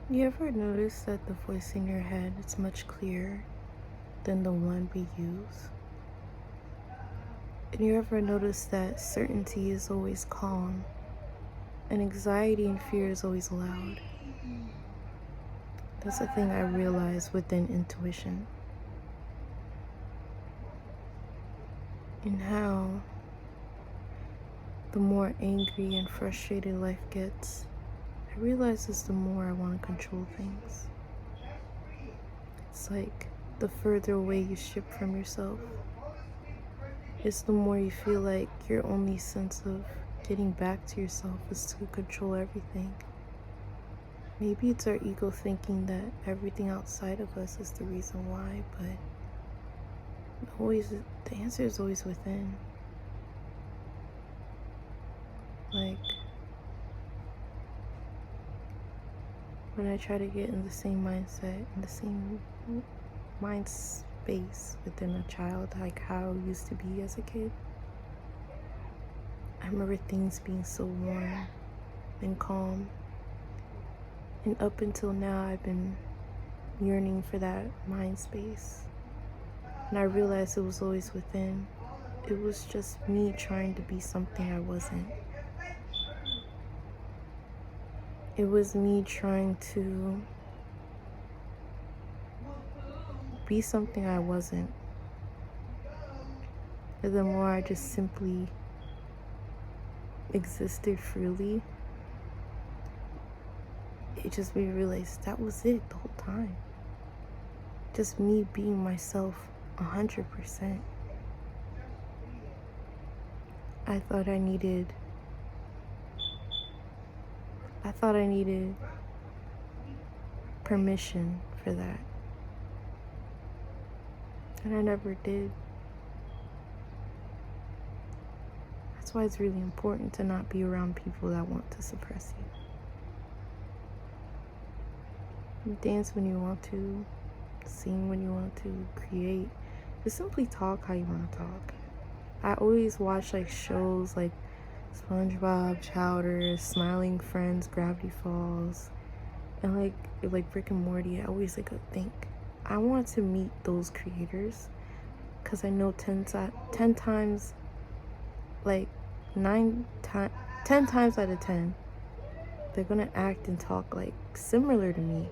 You ever notice that the voice in your head is much clearer than the one we use? And you ever notice that certainty is always calm and anxiety and fear is always loud? That's the thing I realized within intuition. And how the more angry and frustrated life gets, I realize it's the more I want to control things. It's like the further away you shift from yourself, it's the more you feel like your only sense of getting back to yourself is to control everything. Maybe it's our ego thinking that everything outside of us is the reason why, but always the answer is always within. Like, when I try to get in the same mindset, in the same mind space within a child, like how I used to be as a kid, I remember things being so warm and calm. And up until now, I've been yearning for that mind space. And I realized it was always within. It was just me trying to be something I wasn't. It was me trying to be something I wasn't. And the more I just simply existed freely, it just made me realize that was it the whole time. Just me being myself 100%. I thought I needed permission for that. And I never did. That's why it's really important to not be around people that want to suppress you. Dance when you want to, sing when you want to, create. Just simply talk how you want to talk. I always watch like shows like SpongeBob, Chowder, Smiling Friends, Gravity Falls, and like Rick and Morty. I always like think I want to meet those creators, because I know 10 times, like 10 times out of 10, they're gonna act and talk like similar to me.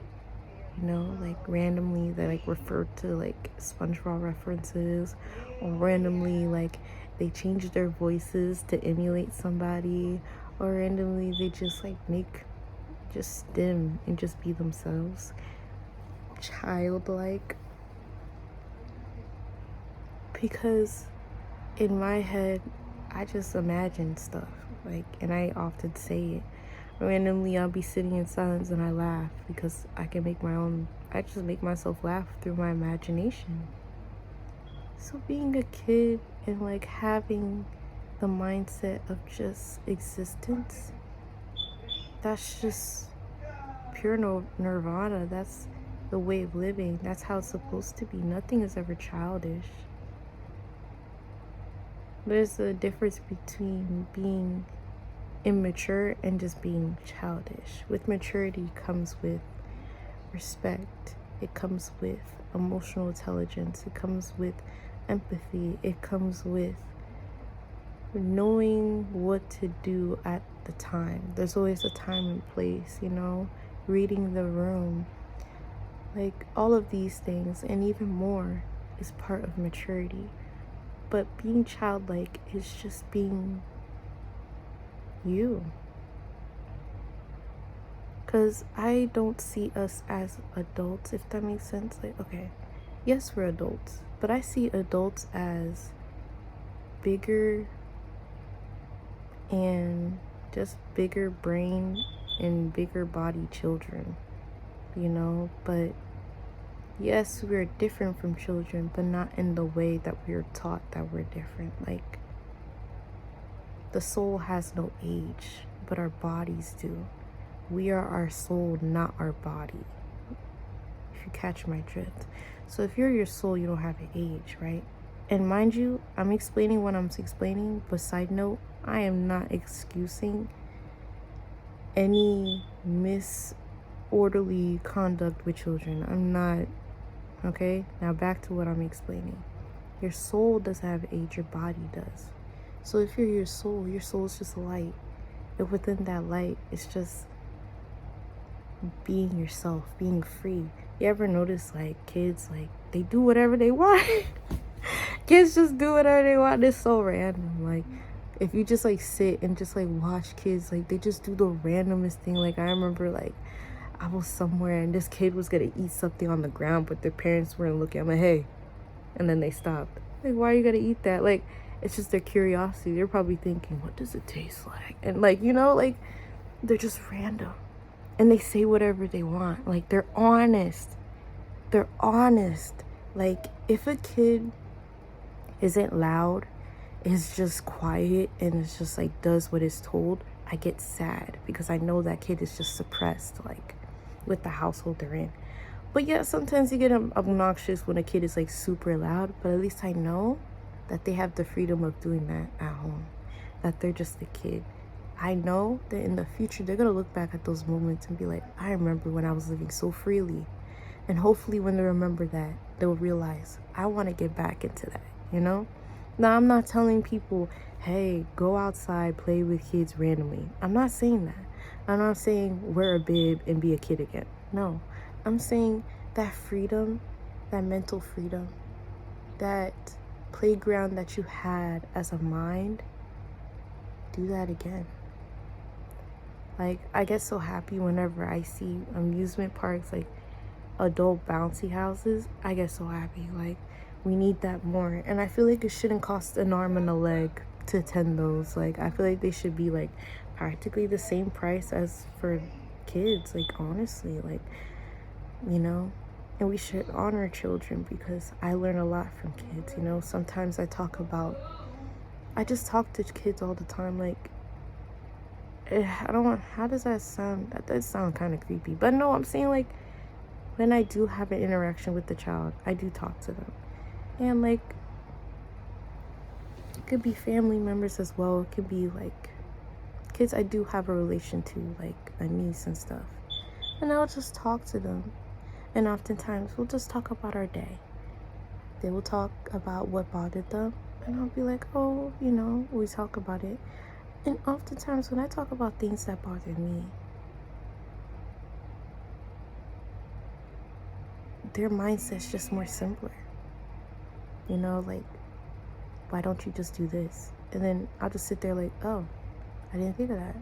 You know, like randomly they like refer to like SpongeBob references, or randomly like they change their voices to emulate somebody, or randomly they just like make just stem and just be themselves, childlike. Because in my head I just imagine stuff, like, and I often say it randomly. I'll be sitting in silence and I laugh because I just make myself laugh through my imagination. So being a kid and like having the mindset of just existence, that's just pure nirvana. That's the way of living. That's how it's supposed to be. Nothing is ever childish. There's a difference between being immature and just being childish. With maturity comes with respect. It comes with emotional intelligence. It comes with empathy. It comes with knowing what to do at the time. There's always a time and place, you know, reading the room. Like, all of these things and even more is part of maturity. But being childlike is just being you. Because I don't see us as adults, if that makes sense. Like, okay, yes, we're adults, but I see adults as bigger and just bigger brain and bigger body children, you know. But yes, we're different from children, but not in the way that we're taught that we're different. Like, the soul has no age, but our bodies do. We are our soul, not our body, if you catch my drift. So if you're your soul, you don't have an age, right? And mind you, I'm explaining what I'm explaining, but side note, I am not excusing any orderly conduct with children. I'm not. Okay? Now back to what I'm explaining. Your soul doesn't have age, your body does. So if you're your soul is just a light. And within that light, it's just being yourself, being free. You ever notice, like, kids, like, they do whatever they want? Kids just do whatever they want. It's so random. Like, if you just, like, sit and just, like, watch kids, like, they just do the randomest thing. Like, I remember, like, I was somewhere and this kid was gonna eat something on the ground, but their parents weren't looking. I'm like, hey. And then they stopped. Like, why are you gonna eat that? Like, it's just their curiosity. They're probably thinking, what does it taste like? And, like, you know, like, they're just random. And they say whatever they want. Like, they're honest. They're honest. Like, if a kid isn't loud, is just quiet, and it's just, like, does what is told, I get sad. Because I know that kid is just suppressed, like, with the household they're in. But yeah, sometimes you get obnoxious when a kid is, like, super loud. But at least I know that they have the freedom of doing that at home. That they're just a kid. I know that in the future, they're going to look back at those moments and be like, I remember when I was living so freely. And hopefully when they remember that, they'll realize, I want to get back into that, you know? Now, I'm not telling people, hey, go outside, play with kids randomly. I'm not saying that. I'm not saying wear a bib and be a kid again. No. I'm saying that freedom, that mental freedom, that playground that you had as a mind, do that again. Like, I get so happy whenever I see amusement parks, like adult bouncy houses. I get so happy. Like, we need that more. And I feel like it shouldn't cost an arm and a leg to attend those. Like, I feel like they should be, like, practically the same price as for kids. Like, honestly, like, you know. And we should honor children, because I learn a lot from kids, you know. Sometimes I just talk to kids all the time. Like, I don't want, how does that sound? That does sound kind of creepy. But no, I'm saying, like, when I do have an interaction with the child, I do talk to them. And, like, it could be family members as well. It could be, like, kids I do have a relation to, like a niece and stuff. And I'll just talk to them. And oftentimes, we'll just talk about our day. They will talk about what bothered them. And I'll be like, oh, you know, we talk about it. And oftentimes, when I talk about things that bother me, their mindset's just more simpler. You know, like, why don't you just do this? And then I'll just sit there like, oh, I didn't think of that.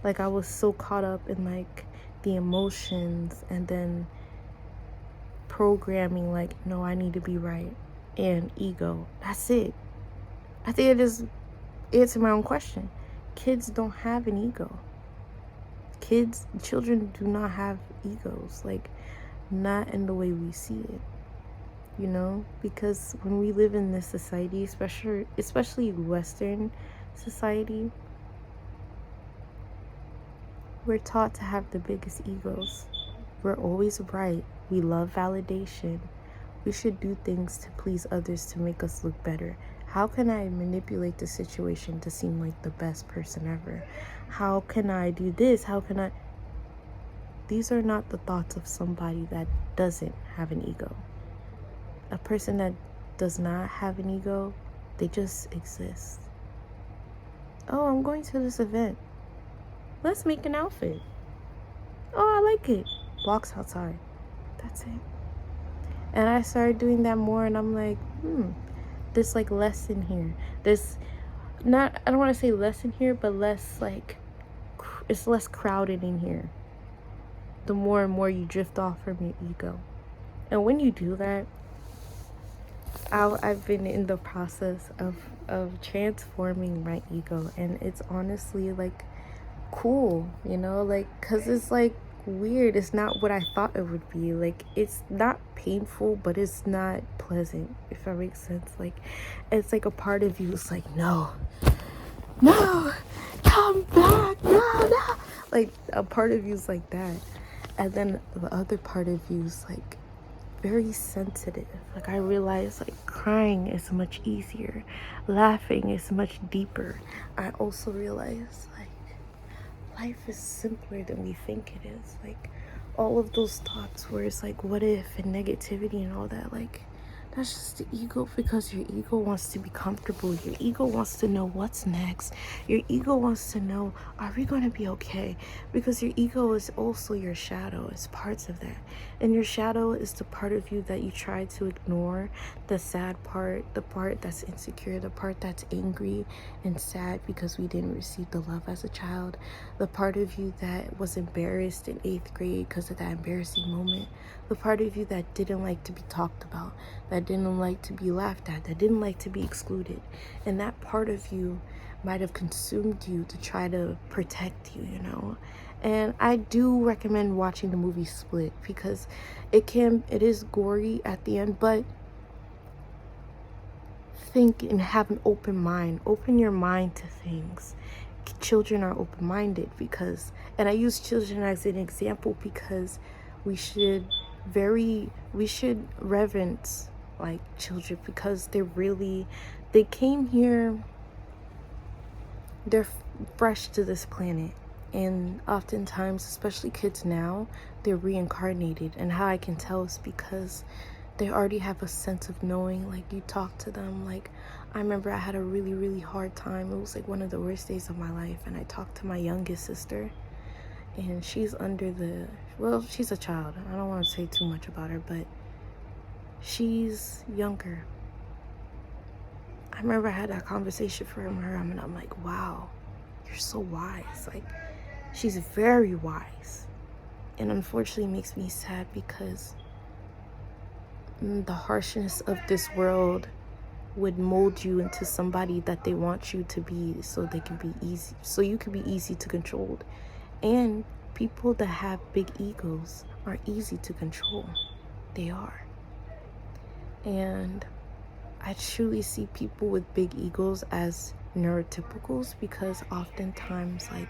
Like, I was so caught up in, like, the emotions and then programming, like, no, I need to be right, and ego. That's it. I think I just answered my own question. Kids don't have an ego. Children do not have egos. Like, not in the way we see it. You know? Because when we live in this society, especially Western society, we're taught to have the biggest egos. We're always right. We love validation. We should do things to please others to make us look better. How can I manipulate the situation to seem like the best person ever? How can I do this? These are not the thoughts of somebody that doesn't have an ego. A person that does not have an ego, they just exist. Oh, I'm going to this event. Let's make an outfit. Oh, I like it. Walks outside. That's it. And I started doing that more, and I'm like, there's, like, less in here. I don't want to say less in here, but less, like, it's less crowded in here. The more and more you drift off from your ego. And when you do that, I've been in the process of transforming my ego, and it's honestly, like, cool, you know, like, because it's, like, weird. It's not what I thought it would be. Like, it's not painful, but it's not pleasant, if that makes sense. Like, it's like a part of you is like, no, come back, no. Like, a part of you is like that, and then the other part of you is like very sensitive. Like, I realize, like, crying is much easier, laughing is much deeper. I also realize, like, life is simpler than we think it is. Like, all of those thoughts where it's like, what if, and negativity and all that, like, that's just the ego, because your ego wants to be comfortable. Your ego wants to know what's next. Your ego wants to know, are we going to be okay? Because your ego is also your shadow. It's parts of that. And your shadow is the part of you that you try to ignore, the sad part, the part that's insecure, the part that's angry and sad because we didn't receive the love as a child, the part of you that was embarrassed in 8th grade because of that embarrassing moment, the part of you that didn't like to be talked about, that didn't like to be laughed at, that didn't like to be excluded. And that part of you might have consumed you to try to protect you, you know? And I do recommend watching the movie Split, because it is gory at the end, but think and have an open mind. Open your mind to things. Children are open-minded, because, and I use children as an example because we should reverence like children, because they came here, they're fresh to this planet. And oftentimes, especially kids now, they're reincarnated. And how I can tell is because they already have a sense of knowing. Like, you talk to them. Like, I remember I had a really, really hard time. It was like one of the worst days of my life. And I talked to my youngest sister. And she's she's a child. I don't want to say too much about her, but she's younger. I remember I had that conversation for her, and I'm like, wow, you're so wise. Like, she's very wise. And unfortunately, it makes me sad because the harshness of this world would mold you into somebody that they want you to be, so you can be easy to control. And people that have big egos are easy to control. They are. And I truly see people with big egos as neurotypicals, because oftentimes, like,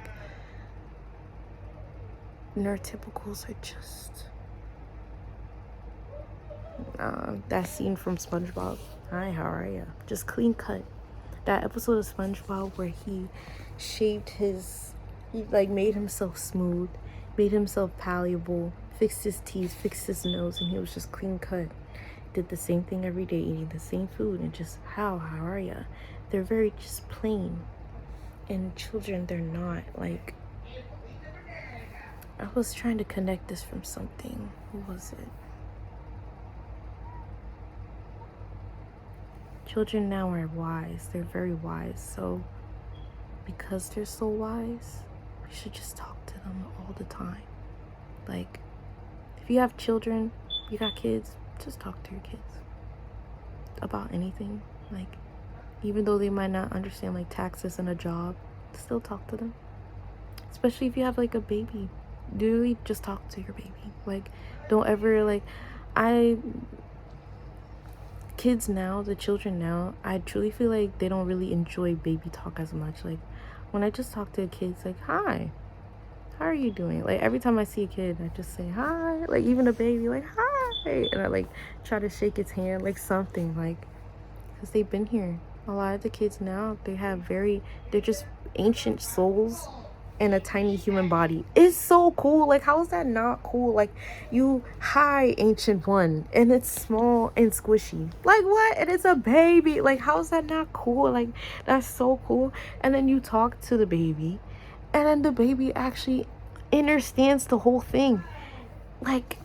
neurotypicals are just that scene from SpongeBob. Hi, how are ya? Just clean cut. That episode of SpongeBob where he made himself smooth, made himself malleable, fixed his teeth, fixed his nose, and he was just clean cut. Did the same thing every day, eating the same food, and just how are ya? They're very just plain. And children, they're not. Like, I was trying to connect this from something. Who was it? Children now are wise. They're very wise. So because they're so wise, we should just talk to them all the time. Like, if you have children, you got kids, just talk to your kids about anything. Like, even though they might not understand like taxes and a job, still talk to them. Especially if you have like a baby, literally just talk to your baby. Like, don't ever kids now, the children now, I truly feel like they don't really enjoy baby talk as much. Like, when I just talk to a kid, it's like, hi, how are you doing? Like, every time I see a kid, I just say hi. Like, even a baby, like, hi. And I like try to shake its hand, like something, like, because they've been here. A lot of the kids now, they're just ancient souls in a tiny human body. It's so cool. Like, how is that not cool? Like, hi, ancient one, and it's small and squishy. Like, what? And it's a baby. Like, how is that not cool? Like, that's so cool. And then you talk to the baby, and then the baby actually understands the whole thing. Like,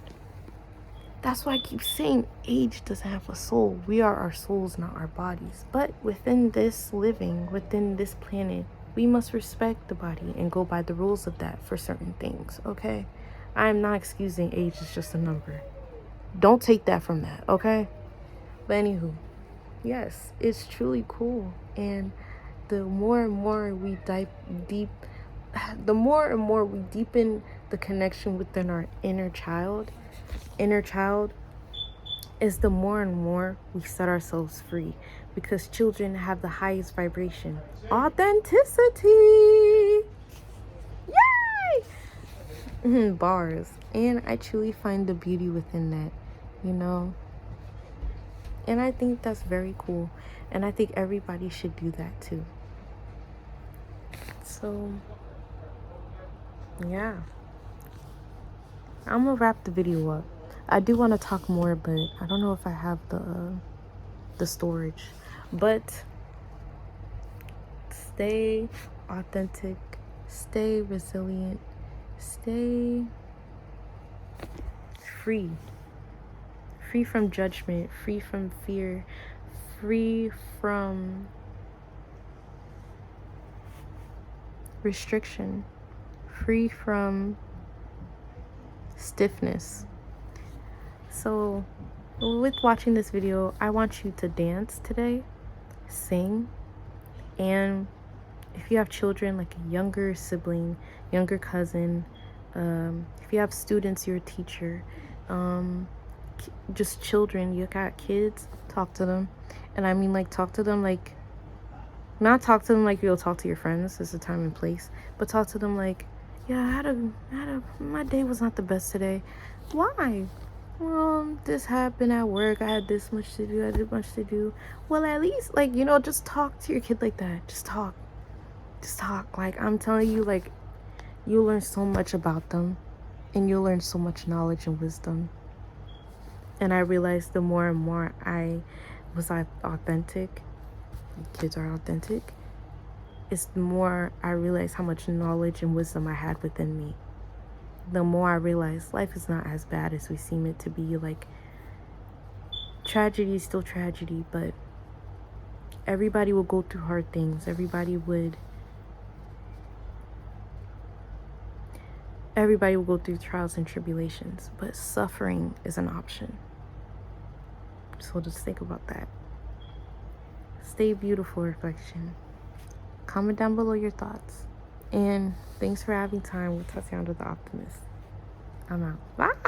that's why I keep saying age doesn't have a soul. We are our souls, not our bodies. But within this planet, we must respect the body and go by the rules of that for certain things, okay? I am not excusing age is just a number. Don't take that from that, okay? But anywho, yes, it's truly cool. And the more and more we deepen the connection within our inner child is the more and more we set ourselves free, because children have the highest vibration, authenticity. Yay! Bars. And I truly find the beauty within that, you know. And I think that's very cool, and I think everybody should do that too. So yeah, I'm gonna wrap the video up. I do want to talk more, but I don't know if I have the storage. But stay authentic, stay resilient, stay free. Free from judgment, free from fear, free from restriction, free from stiffness. So with watching this video, I want you to dance today, sing, and if you have children, like a younger sibling, younger cousin, if you have students, you're a teacher, just children, you got kids, talk to them. And I mean, like, talk to them like, not talk to them like you'll talk to your friends. There's a time and place. But talk to them like, yeah, my day was not the best today. Why? Well, this happened at work. I had this much to do. I did much to do. Well, at least, like, just talk to your kid like that. Just talk. Just talk. Like, I'm telling you, like, you'll learn so much about them. And you'll learn so much knowledge and wisdom. And I realized the more and more I was authentic, kids are authentic, it's the more I realized how much knowledge and wisdom I had within me. The more I realized life is not as bad as we seem it to be. Like, tragedy is still tragedy, but everybody will go through hard things. Everybody will go through trials and tribulations, but suffering is an option. So just think about that. Stay beautiful, reflection. Comment down below your thoughts. And thanks for having time with Tatiana the Optimist. I'm out. Bye.